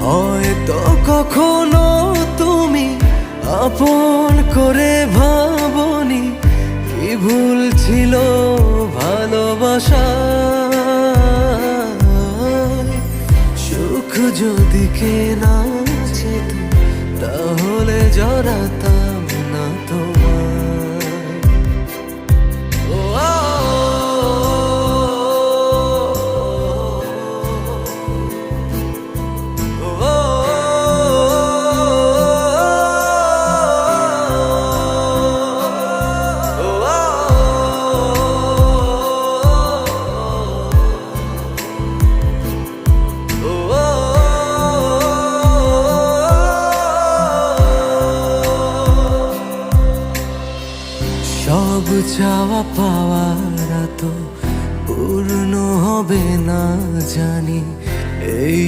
হয়তো কখনো তুমি আপন করে ভাবনি কি ভুল ছিল ভালোবাসা। সুখ যদি কেনা যেত তাহলে জড়াতাম না তোমায়। সব চাওয়া পাওয়ার তো পূর্ণ হবে না জানি, এই